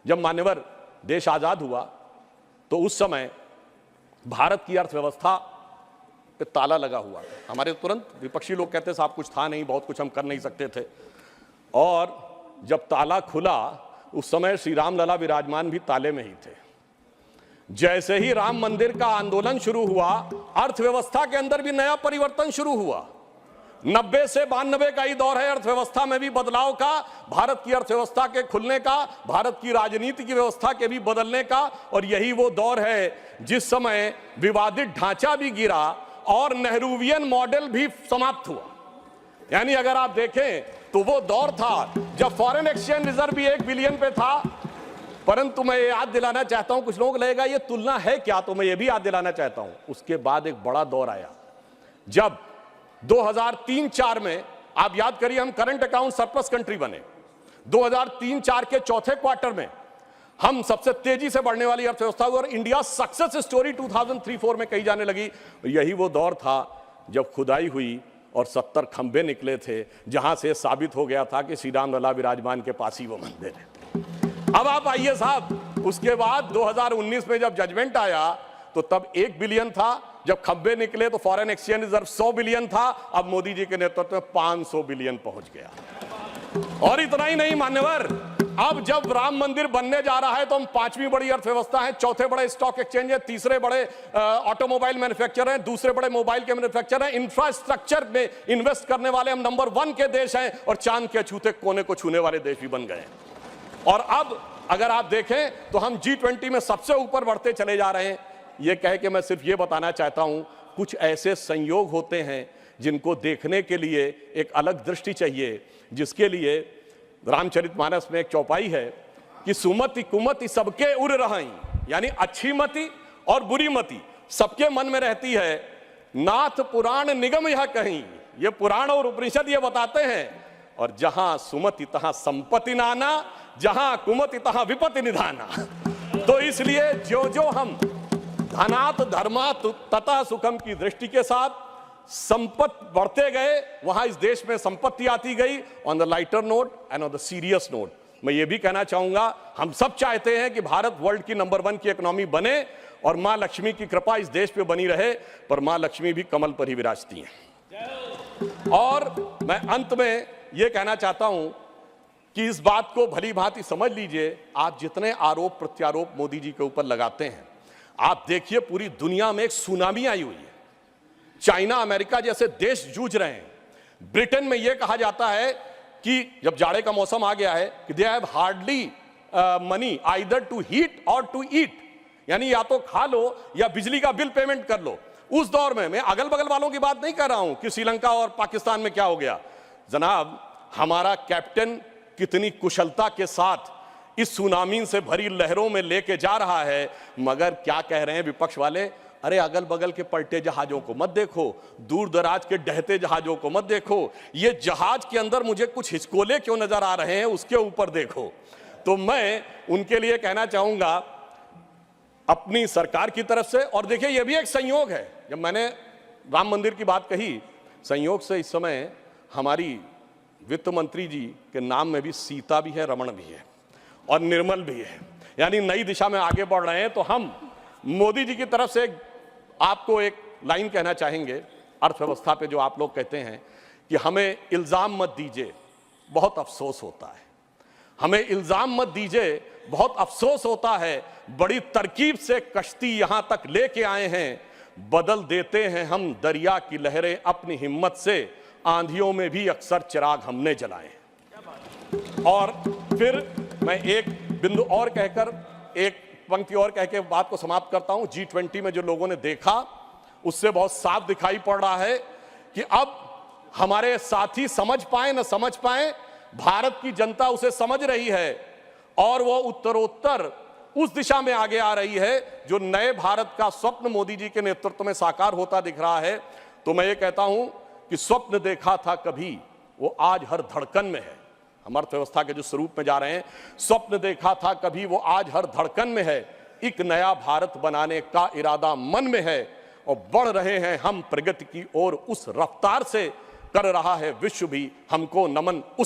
जब मान्यवर देश आजाद हुआ तो उस समय भारत की अर्थव्यवस्था पे ताला लगा हुआ था। हमारे तुरंत विपक्षी लोग कहते साहब कुछ था नहीं, बहुत कुछ हम कर नहीं सकते थे। और जब ताला खुला उस समय श्री राम लला विराजमान भी ताले में ही थे। जैसे ही राम मंदिर का आंदोलन शुरू हुआ, अर्थव्यवस्था के अंदर भी नया परिवर्तन शुरू हुआ। 90 से 92 का ही दौर है अर्थव्यवस्था में भी बदलाव का, भारत की अर्थव्यवस्था के खुलने का, भारत की राजनीति की व्यवस्था के भी बदलने का। और यही वो दौर है जिस समय विवादित ढांचा भी गिरा और नेहरूवियन मॉडल भी समाप्त हुआ। यानी अगर आप देखें तो वो दौर था जब फॉरेन एक्सचेंज रिजर्व भी 1 बिलियन पे था। परंतु मैं ये याद दिलाना चाहता हूं, कुछ लोग लगेगा ये तुलना है क्या, तो मैं ये भी याद दिलाना चाहता हूं, उसके बाद एक बड़ा दौर आया जब 2003-4 में, आप याद करिए, हम करंट अकाउंट सरप्लस कंट्री बने। 2003-4 के चौथे क्वार्टर में हम सबसे तेजी से बढ़ने वाली अर्थव्यवस्था हुई और इंडिया सक्सेस स्टोरी 2003-4 में कही जाने लगी। यही वो दौर था जब खुदाई हुई और 70 खंभे निकले थे, जहां से साबित हो गया था कि श्री राम लला विराजमान के पास ही वो मंदिर है। अब आप आइए साहब, उसके बाद 2019 में जब जजमेंट आया तो तब 1 बिलियन था, जब खंभे निकले तो फॉरेन एक्सचेंज रिजर्व 100 बिलियन था, अब मोदी जी के नेतृत्व में 500 बिलियन पहुंच गया। और इतना ही नहीं मान्यवर, अब जब राम मंदिर बनने जा रहा है तो हम 5वीं बड़ी अर्थव्यवस्था है, चौथे बड़े स्टॉक एक्सचेंज है, तीसरे बड़े ऑटोमोबाइल मैन्युफैक्चरर हैं, दूसरे बड़े मोबाइल के मैन्युफैक्चरर हैं, इंफ्रास्ट्रक्चर में इन्वेस्ट करने वाले हम नंबर 1 के देश हैं और चांद के छूते कोने को छूने वाले देश भी बन गए। और अब अगर आप देखें तो हम G20 में सबसे ऊपर बढ़ते चले जा रहे हैं। ये कह के मैं सिर्फ ये बताना चाहता हूं, कुछ ऐसे संयोग होते हैं जिनको देखने के लिए एक अलग दृष्टि चाहिए, जिसके लिए रामचरितमानस में एक चौपाई है कि सुमति कुमति सबके उर रही, यानी अच्छी मति और बुरी मति सबके मन में रहती है। नाथ पुराण निगम यह कहीं, ये पुराण और उपनिषद ये बताते हैं। और जहां सुमति तहां संपत्ति नाना, जहां कुमति तहां विपत्ति निधाना। तो इसलिए जो हम धनात धर्मात तथा सुखम की दृष्टि के साथ संपत्ति बढ़ते गए, वहां इस देश में संपत्ति आती गई। On the lighter note and on the serious note मैं ये भी कहना चाहूंगा, हम सब चाहते हैं कि भारत वर्ल्ड की नंबर 1 की इकोनॉमी बने और मां लक्ष्मी की कृपा इस देश पे बनी रहे, पर मां लक्ष्मी भी कमल पर ही विराजती हैं। और मैं अंत में ये कहना चाहता हूं कि इस बात को भली भांति समझ लीजिए, आप जितने आरोप प्रत्यारोप मोदी जी के ऊपर लगाते हैं, आप देखिए पूरी दुनिया में एक सुनामी आई हुई है। चाइना अमेरिका जैसे देश जूझ रहे हैं। ब्रिटेन में यह कहा जाता है कि जब जाड़े का मौसम आ गया है कि they have hardly money either to heat or to eat, यानी या तो खा लो या बिजली का बिल पेमेंट कर लो। उस दौर में मैं अगल बगल वालों की बात नहीं कर रहा हूं कि श्रीलंका और पाकिस्तान में क्या हो गया। जनाब, हमारा कैप्टन कितनी कुशलता के साथ इस सुनामी से भरी लहरों में लेके जा रहा है, मगर क्या कह रहे हैं विपक्ष वाले, अरे अगल बगल के पलटे जहाजों को मत देखो, दूर दराज के डहते जहाजों को मत देखो, ये जहाज के अंदर मुझे कुछ हिचकोले क्यों नजर आ रहे हैं उसके ऊपर देखो। तो मैं उनके लिए कहना चाहूंगा अपनी सरकार की तरफ से, और देखिए ये भी एक संयोग है, जब मैंने राम मंदिर की बात कही, संयोग से इस समय हमारी वित्त मंत्री जी के नाम में भी सीता भी है, रमण भी है और निर्मल भी है, यानी नई दिशा में आगे बढ़ रहे हैं। तो हम मोदी जी की तरफ से आपको एक लाइन कहना चाहेंगे अर्थव्यवस्था पे, जो आप लोग कहते हैं कि हमें इल्जाम मत दीजिए, बहुत अफसोस होता है। हमें इल्जाम मत दीजिए, बहुत अफसोस होता है। बड़ी तरकीब से कश्ती यहां तक लेके आए हैं, बदल देते हैं हम दरिया की लहरें अपनी हिम्मत से, आंधियों में भी अक्सर चिराग हमने जलाए। और फिर मैं एक बिंदु और कहकर, एक पंक्ति और कह के बात को समाप्त करता हूं। G20 में जो लोगों ने देखा उससे बहुत साफ दिखाई पड़ रहा है कि अब हमारे साथी समझ पाए न समझ पाए, भारत की जनता उसे समझ रही है और वो उत्तरोत्तर उस दिशा में आगे आ रही है जो नए भारत का स्वप्न मोदी जी के नेतृत्व में साकार होता दिख रहा है। तो मैं ये कहता हूं कि स्वप्न देखा था कभी, वो आज हर धड़कन में है। हम अर्थव्यवस्था के जो स्वरूप में जा रहे हैं, स्वप्न देखा था कभी, वो आज हर धड़कन में है। एक नया भारत बनाने का इरादा मन में है और बढ़ रहे हैं हम प्रगति की ओर, उस रफ्तार से कर रहा है विश्व भी हमको नमन, उस